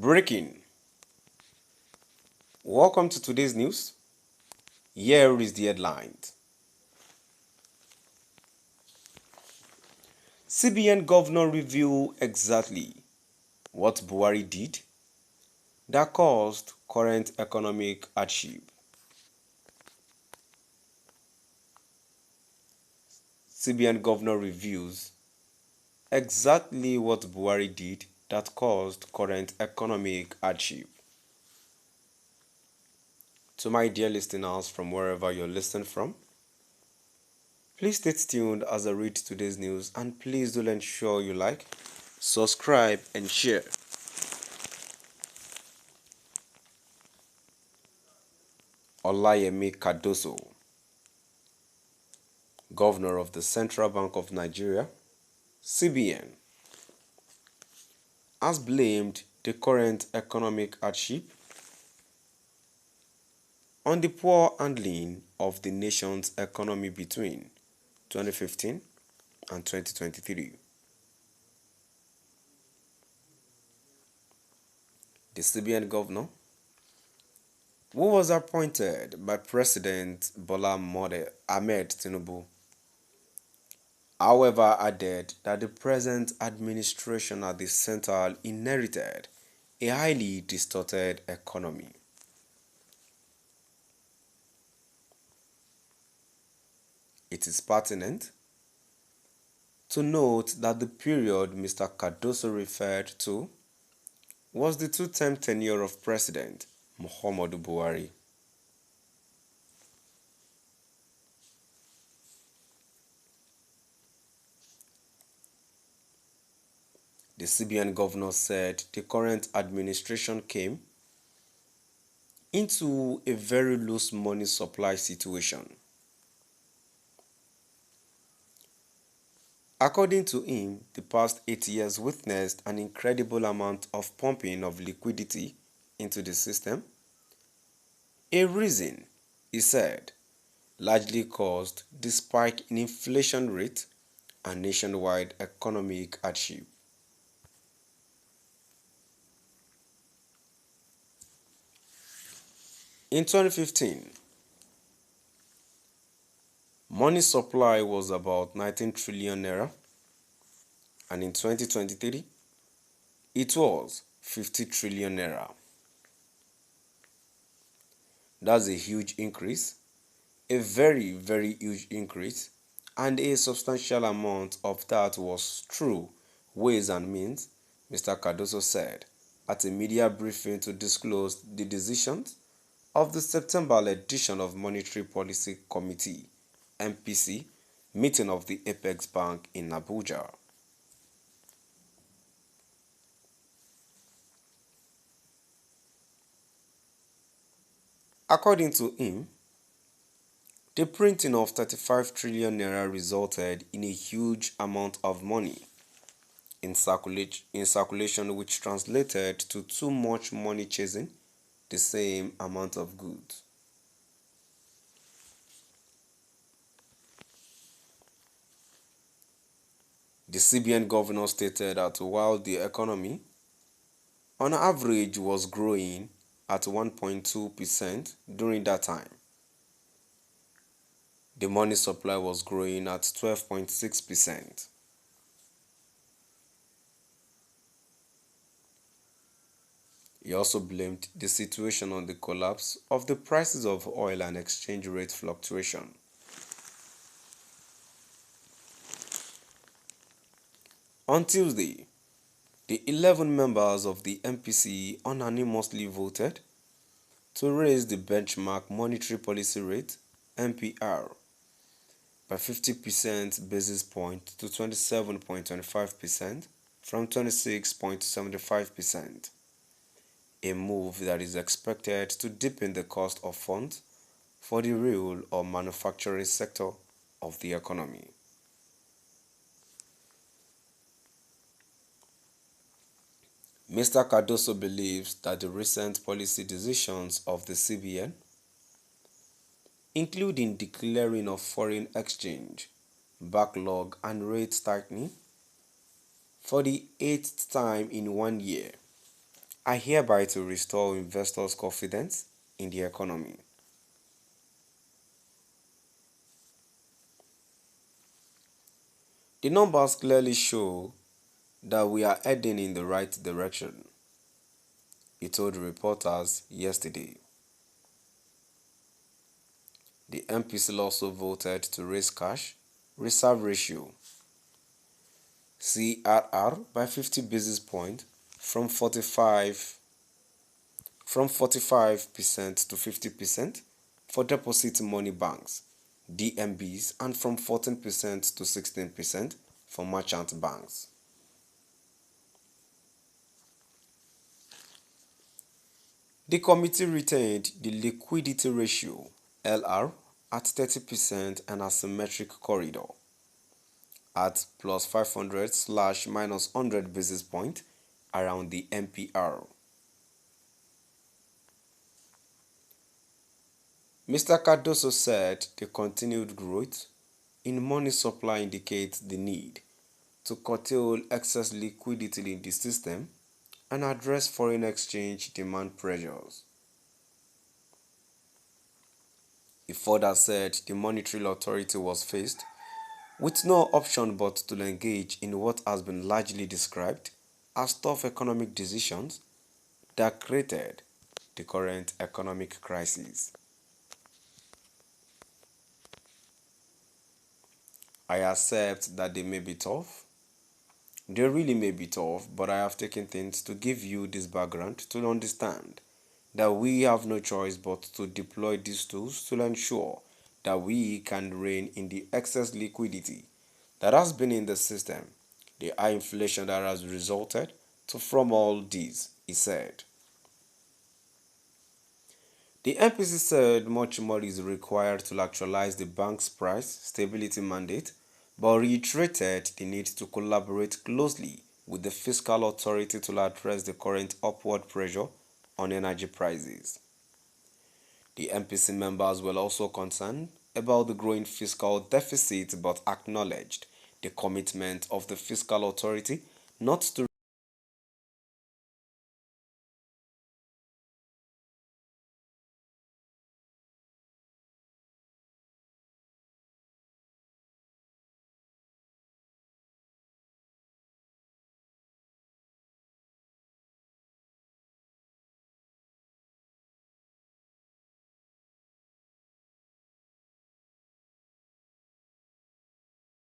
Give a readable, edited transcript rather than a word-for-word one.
Breaking. Welcome to today's news. Here is the headline. CBN governor reveal exactly what Buhari did that caused current economic hardship. CBN governor reveals exactly what Buhari did that caused current economic hardship. To my dear listeners from wherever you're listening from, please stay tuned as I read today's news, and please do ensure you like, subscribe and share. Olayemi Cardoso, Governor of the Central Bank of Nigeria, CBN, has blamed the current economic hardship on the poor handling of the nation's economy between 2015 and 2023. The CBN governor, who was appointed by President Bola Ahmed Tinubu, however, added that the present administration at the central inherited a highly distorted economy. It is pertinent to note that the period Mr. Cardoso referred to was the two-term tenure of President Muhammadu Buhari. The CBN governor said the current administration came into a very loose money supply situation. According to him, the past 8 years witnessed an incredible amount of pumping of liquidity into the system. A reason, he said, largely caused the spike in inflation rate and nationwide economic hardship. In 2015, money supply was about 19 trillion naira, and in 2023, it was 50 trillion naira. That's a huge increase, a very, very huge increase, and a substantial amount of that was through ways and means, Mr. Cardoso said at a media briefing to disclose the decisions of the September edition of Monetary Policy Committee (MPC) meeting of the Apex Bank in Abuja. According to him, the printing of 35 trillion naira resulted in a huge amount of money in circulation, which translated to too much money chasing the same amount of goods. The CBN governor stated that while the economy on average was growing at 1.2% during that time, the money supply was growing at 12.6%. He also blamed the situation on the collapse of the prices of oil and exchange rate fluctuation. On Tuesday, the 11 members of the MPC unanimously voted to raise the benchmark monetary policy rate (MPR) by 50% basis point to 27.25% from 26.75%, a move that is expected to deepen the cost of funds for the real or manufacturing sector of the economy. Mr. Cardoso believes that the recent policy decisions of the CBN, including declaring of foreign exchange backlog and rate tightening for the 8th time in 1 year, are hereby to restore investors' confidence in the economy. The numbers clearly show that we are heading in the right direction, he told reporters yesterday. The MPC also voted to raise cash reserve ratio CRR by 50 basis points from 45% to 50% for deposit money banks DMBs and from 14% to 16% for merchant banks. The committee retained the liquidity ratio LR at 30% and a symmetric corridor at plus 500 slash minus 100 basis point around the MPR. Mr. Cardoso said the continued growth in money supply indicates the need to curtail excess liquidity in the system and address foreign exchange demand pressures. He further said the monetary authority was faced with no option but to engage in what has been largely described as tough economic decisions that created the current economic crisis. I accept that they may be tough. They really may be tough, but I have taken things to give you this background to understand that we have no choice but to deploy these tools to ensure that we can rein in the excess liquidity that has been in the system, the high inflation that has resulted from all this, he said. The MPC said much more is required to actualize the bank's price stability mandate, but reiterated the need to collaborate closely with the fiscal authority to address the current upward pressure on energy prices. The MPC members were also concerned about the growing fiscal deficit but acknowledged the commitment of the fiscal authority not to